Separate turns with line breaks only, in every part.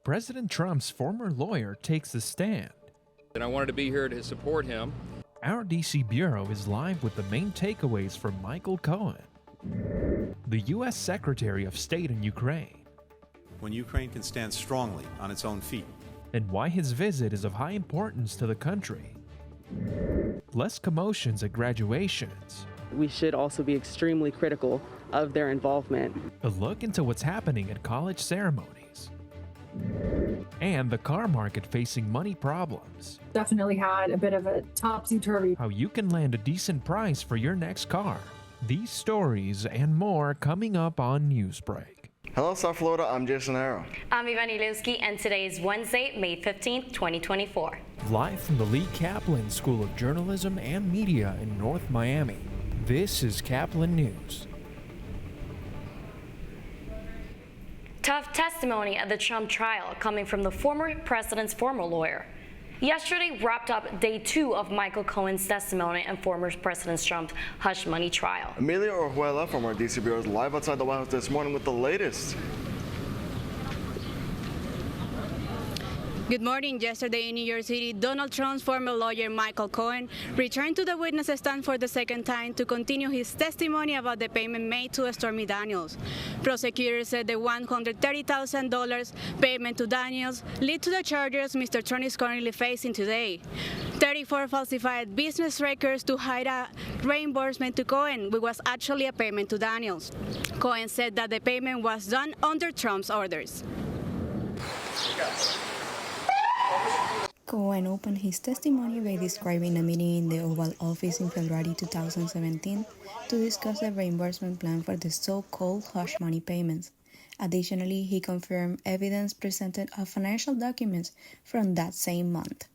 President Trump's former lawyer takes a stand.
And I wanted to be here to support him.
Our DC Bureau is live with the main takeaways from Michael Cohen, the U.S. Secretary of State in Ukraine,
when Ukraine can stand strongly on its own feet,
and why his visit is of high importance to the country. Less commotions at graduations.
We should also be extremely critical of their involvement.
A look into what's happening at college ceremonies. And the car market facing money problems.
Definitely had a bit of a topsy-turvy.
How you can land a decent price for your next car. These stories and more coming up on Newsbreak.
Hello, South Florida. I'm Jason Harrow.
I'm Ivan Ilewski, and today is Wednesday, May 15th, 2024.
Live from the Lee Kaplan School of Journalism and Media in North Miami, this is Caplin News.
Tough testimony at the Trump trial coming from the former president's former lawyer. Yesterday wrapped up day 2 of Michael Cohen's testimony and former President Trump's hush money trial.
Amelia Orjuela from our DC Bureau is live outside the White House this morning with the latest.
Good morning. Yesterday in New York City, Donald Trump's former lawyer Michael Cohen returned to the witness stand for the second time to continue his testimony about the payment made to Stormy Daniels. Prosecutors said the $130,000 payment to Daniels led to the charges Mr. Trump is currently facing today. 34 falsified business records to hide a reimbursement to Cohen, which was actually a payment to Daniels. Cohen said that the payment was done under Trump's orders.
Cohen opened his testimony by describing a meeting in the Oval Office in February 2017 to discuss the reimbursement plan for the so-called hush money payments. Additionally, he confirmed evidence presented of financial documents from that same month,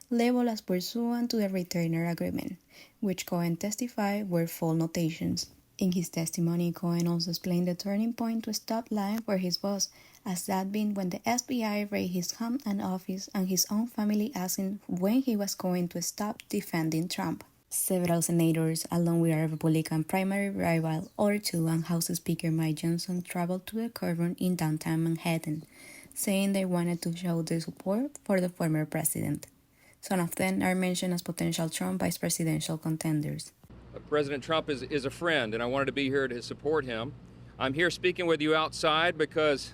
labeled as pursuant to the retainer agreement, which Cohen testified were full notations. In his testimony, Cohen also explained the turning point to stop lying for his boss, as that being when the FBI raided his home and office and his own family asking when he was going to stop defending Trump. Several senators, along with a Republican primary rival or two and House Speaker Mike Johnson, traveled to the courtroom in downtown Manhattan, saying they wanted to show their support for the former president. Some of them are mentioned as potential Trump vice presidential contenders.
President Trump is a friend, and I wanted to be here to support him. I'm here speaking with you outside because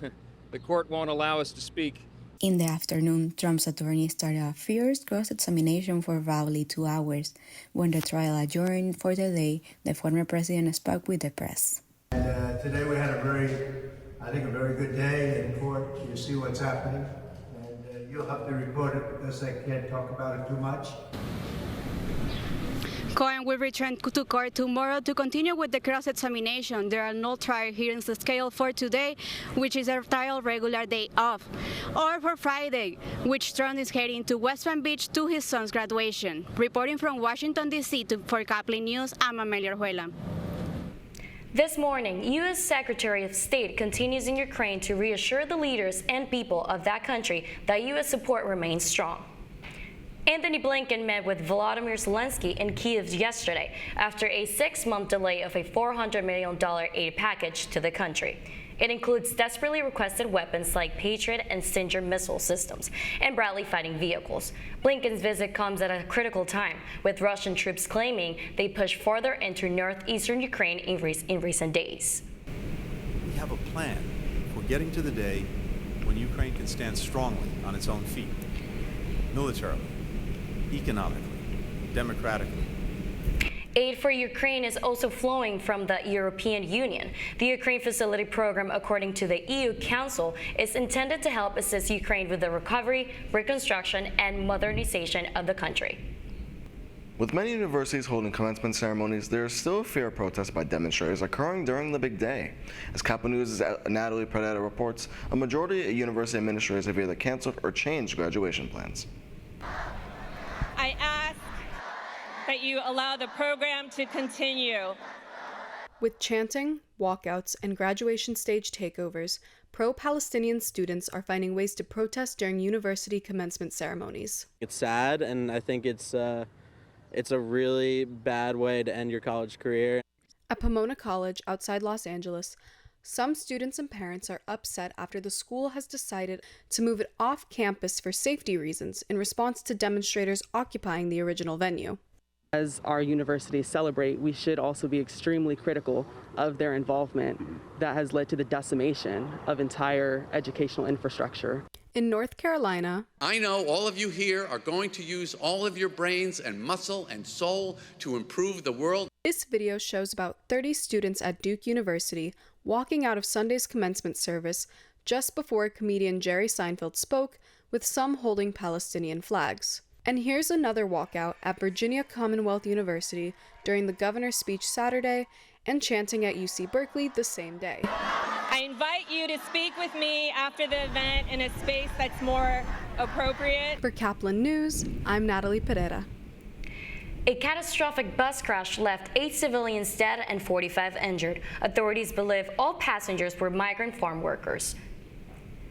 the court won't allow us to speak.
In the afternoon, Trump's attorney started a fierce cross-examination for roughly 2 hours. When the trial adjourned for the day, the former president spoke with the press.
Today we had a very good day in court. You see what's happening, and you'll have to report it because I can't talk about it too much.
Cohen will return to court tomorrow to continue with the cross-examination. There are no trial hearings scheduled for today, which is a trial regular day off, or for Friday, which Trump is heading to West Palm Beach to his son's graduation. Reporting from Washington, D.C. for Caplin News, I'm Amelia Orjuela.
This morning, U.S. Secretary of State continues in Ukraine to reassure the leaders and people of that country that U.S. support remains strong. Anthony Blinken met with Volodymyr Zelensky in Kyiv yesterday after a 6-month delay of a $400 million aid package to the country. It includes desperately requested weapons like Patriot and Stinger missile systems and Bradley fighting vehicles. Blinken's visit comes at a critical time, with Russian troops claiming they pushed farther into northeastern Ukraine in recent days.
we have a plan for getting to the day when Ukraine can stand strongly on its own feet, militarily, economically, democratically.
Aid for Ukraine is also flowing from the European Union. The Ukraine Facility Program, according to the EU Council, is intended to help assist Ukraine with the recovery, reconstruction, and modernization of the country.
With many universities holding commencement ceremonies, there is still a fear of protest by demonstrators occurring during the big day. As Caplin's News' Natalie Pradetta reports, a majority of university administrators have either canceled or changed graduation plans.
I ask that you allow the program to continue.
With chanting, walkouts, and graduation stage takeovers, pro-Palestinian students are finding ways to protest during university commencement ceremonies.
It's sad, and I think it's a really bad way to end your college career.
At Pomona College outside Los Angeles, Some students and parents are upset after the school has decided to move it off campus for safety reasons in response to demonstrators occupying the original venue.
As our universities celebrate, we should also be extremely critical of their involvement that has led to the decimation of entire educational infrastructure.
In North Carolina,
I know all of you here are going to use all of your brains and muscle and soul to improve the world.
This video shows about 30 students at Duke University walking out of Sunday's commencement service just before comedian Jerry Seinfeld spoke, with some holding Palestinian flags. And here's another walkout at Virginia Commonwealth University during the governor's speech Saturday and chanting at UC Berkeley the same day.
I invite you to speak with me after the event in a space that's more appropriate.
For Kaplan News, I'm Natalie Pereira.
A catastrophic bus crash left 8 civilians dead and 45 injured. Authorities believe all passengers were migrant farm workers.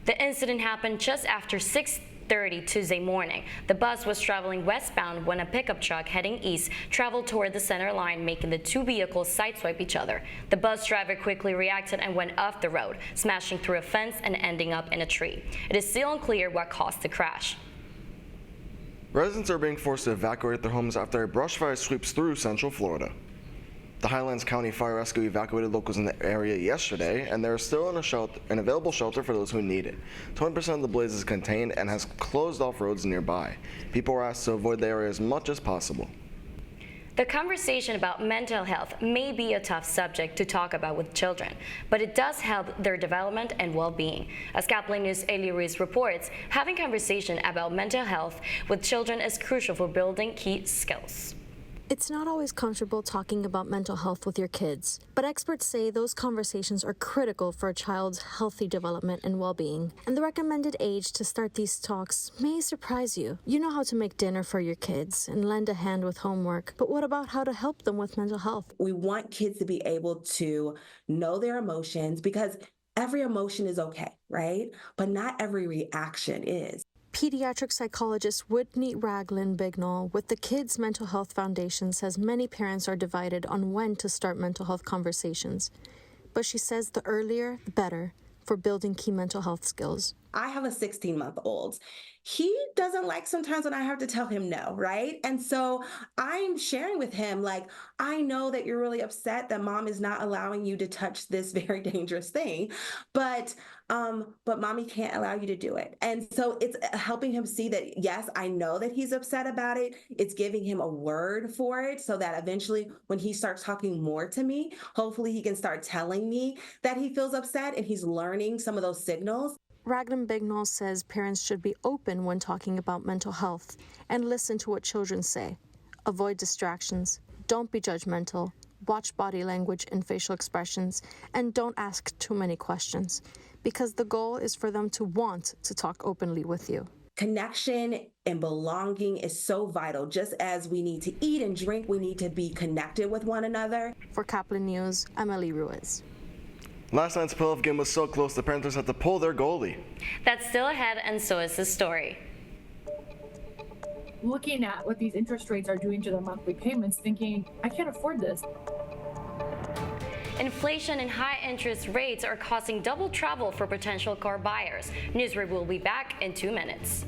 The incident happened just after 6:30 Tuesday morning. The bus was traveling westbound when a pickup truck heading east traveled toward the center line, making the two vehicles sideswipe each other. The bus driver quickly reacted and went off the road, smashing through a fence and ending up in a tree. It is still unclear what caused the crash.
Residents are being forced to evacuate their homes after a brush fire sweeps through central Florida. The Highlands County Fire Rescue evacuated locals in the area yesterday, and there is still an available shelter for those who need it. 20% of the blaze is contained and has closed off roads nearby. People are asked to avoid the area as much as possible.
The conversation about mental health may be a tough subject to talk about with children, but it does help their development and well-being. As Caplin News' Eli Ruiz reports, having conversation about mental health with children is crucial for building key skills.
It's not always comfortable talking about mental health with your kids, but experts say those conversations are critical for a child's healthy development and well-being. And the recommended age to start these talks may surprise you. You know how to make dinner for your kids and lend a hand with homework, but what about how to help them with mental health?
We want kids to be able to know their emotions, because every emotion is okay, right? But not every reaction is.
Pediatric psychologist Whitney Ragland-Bignall with the Kids Mental Health Foundation says many parents are divided on when to start mental health conversations. But she says the earlier, the better for building key mental health skills.
I have a 16-month-old. He doesn't like sometimes when I have to tell him no, right? And so I'm sharing with him, like, I know that you're really upset that mom is not allowing you to touch this very dangerous thing, but mommy can't allow you to do it. And so it's helping him see that, yes, I know that he's upset about it. It's giving him a word for it so that eventually when he starts talking more to me, hopefully he can start telling me that he feels upset and he's learning some of those signals.
Ragland-Bignall says parents should be open when talking about mental health and listen to what children say. Avoid distractions, don't be judgmental, watch body language and facial expressions, and don't ask too many questions, because the goal is for them to want to talk openly with you.
Connection and belonging is so vital. Just as we need to eat and drink, we need to be connected with one another.
For Kaplan News, I'm Eli Ruiz.
Last night's playoff game was so close, the Panthers had to pull their goalie.
That's still ahead, and so is the story.
Looking at what these interest rates are doing to their monthly payments, thinking, I can't afford this.
Inflation and high interest rates are causing double trouble for potential car buyers. Newsbreak will be back in 2 minutes.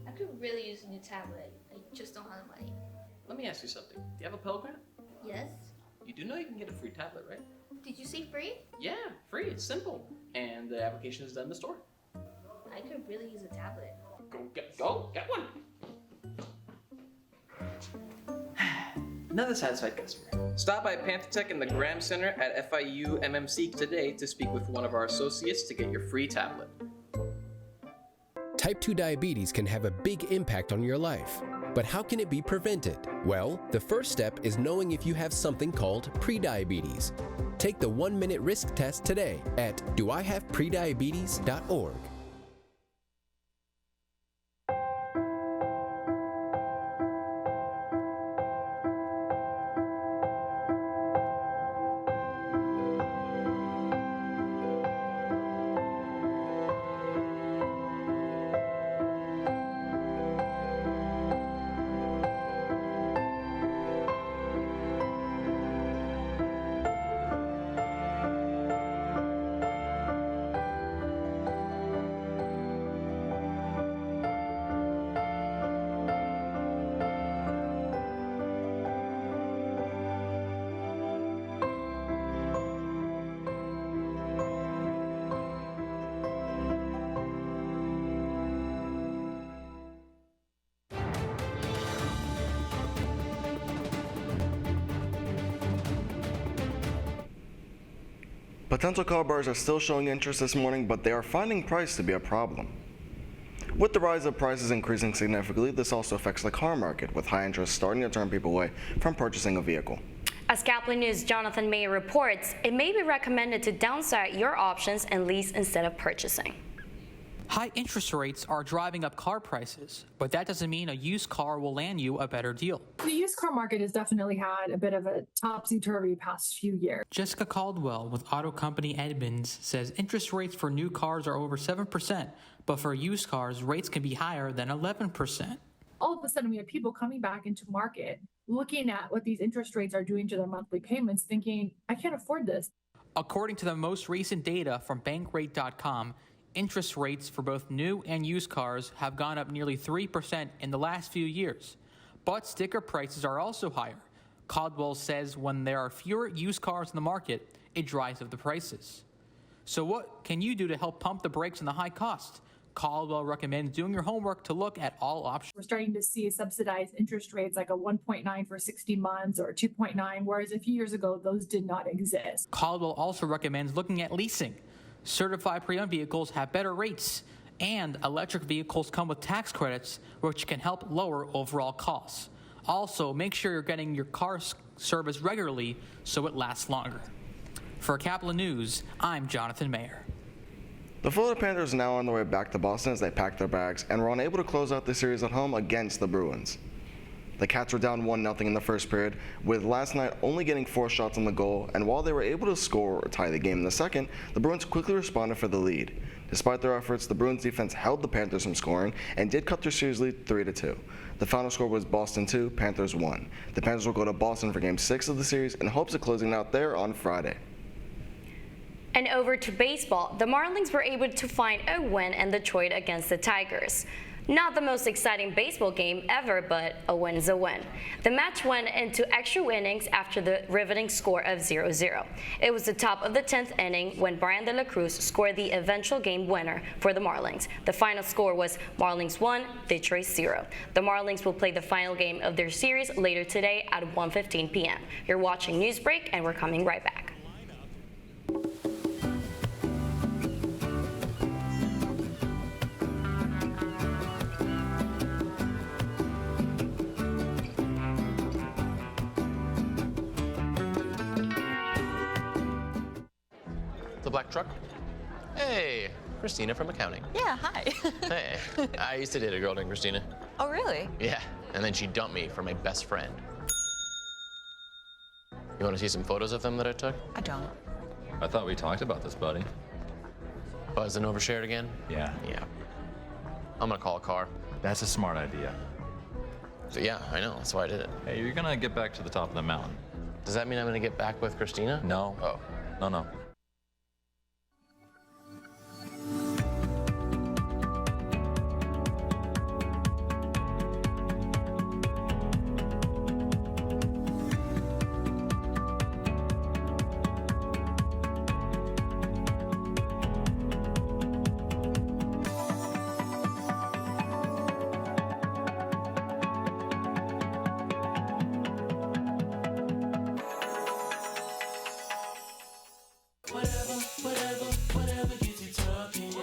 I could really use a new tablet. I just don't have the money.
Let me ask you something. Do you have a Pell Grant?
Yes?
You do know you can get a free tablet, right?
Did you say free?
Yeah, free. It's simple. And the application is done in the store.
I could really use a tablet.
Go, get one. Another satisfied customer. Stop by PantherTech in the Graham Center at FIU MMC today to speak with one of our associates to get your free tablet.
Type 2 diabetes can have a big impact on your life. But how can it be prevented? Well, the first step is knowing if you have something called prediabetes. Take the 1-minute risk test today at doihaveprediabetes.org.
Potential car buyers are still showing interest this morning, but they are finding price to be a problem. With the rise of prices increasing significantly, this also affects the car market, with high interest starting to turn people away from purchasing a vehicle.
As Caplin News' Jonathan Mayer reports, it may be recommended to downsize your options and lease instead of purchasing.
High interest rates are driving up car prices, but that doesn't mean a used car will land you a better deal.
The used car market has definitely had a bit of a topsy-turvy past few years.
Jessica Caldwell with auto company Edmunds says interest rates for new cars are over 7%, but for used cars, rates can be higher than 11%.
All of a sudden, we have people coming back into market, looking at what these interest rates are doing to their monthly payments, thinking, I can't afford this.
According to the most recent data from bankrate.com, interest rates for both new and used cars have gone up nearly 3% in the last few years. But sticker prices are also higher. Caldwell says when there are fewer used cars in the market, it drives up the prices. So what can you do to help pump the brakes on the high cost? Caldwell recommends doing your homework to look at all options.
We're starting to see subsidized interest rates like a 1.9 for 60 months or 2.9, whereas a few years ago, those did not exist.
Caldwell also recommends looking at leasing. Certified pre-owned vehicles have better rates, and electric vehicles come with tax credits, which can help lower overall costs. Also, make sure you're getting your car serviced regularly so it lasts longer. For Caplin News, I'm Jonathan Mayer.
The Florida Panthers are now on their way back to Boston as they pack their bags and were unable to close out the series at home against the Bruins. The Cats were down 1-0 in the first period, with last night only getting 4 shots on the goal, and while they were able to score or tie the game in the second, the Bruins quickly responded for the lead. Despite their efforts, the Bruins defense held the Panthers from scoring and did cut their series lead 3-2. The final score was Boston 2, Panthers 1. The Panthers will go to Boston for Game 6 of the series in hopes of closing out there on Friday.
And over to baseball, the Marlins were able to find a win in Detroit against the Tigers. Not the most exciting baseball game ever, but a win's a win. The match went into extra innings after the riveting score of 0-0. It was the top of the 10th inning when Brian De La Cruz scored the eventual game winner for the Marlins. The final score was Marlins 1, Detroit 0. The Marlins will play the final game of their series later today at 1:15 p.m. You're watching Newsbreak, and we're coming right back.
The black truck? Hey, Christina from accounting.
Yeah, hi.
Hey, I used to date a girl named Christina.
Oh, really?
Yeah, and then she dumped me for my best friend. You want to see some photos of them that I took?
I don't.
I thought we talked about this, buddy.
Buzzed and overshared again?
Yeah.
Yeah. I'm gonna call a car.
That's a smart idea.
So yeah, I know, that's why I did it.
Hey, you're gonna get back to the top of the mountain.
Does that mean I'm gonna get back with Christina?
No.
Oh.
No.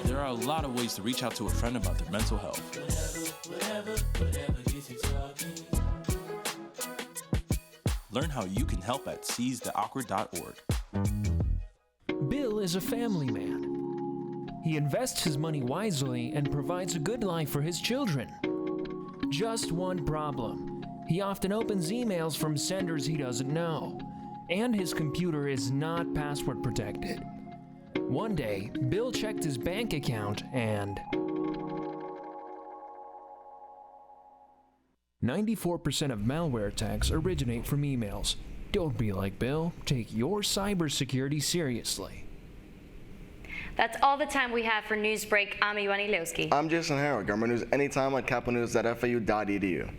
There are a lot of ways to reach out to a friend about their mental health.
Whatever gets you talking.
Learn how you can help at seizetheawkward.org.
Bill is a family man. He invests his money wisely and provides a good life for his children. Just one problem. He often opens emails from senders he doesn't know, and his computer is not password protected. One day, Bill checked his bank account and 94% of malware attacks originate from emails. Don't be like Bill. Take your cybersecurity seriously.
That's all the time we have for Newsbreak. I'm Ivani Lewski.
I'm Jason Herrick. Government news anytime at caplinnews.fau.edu.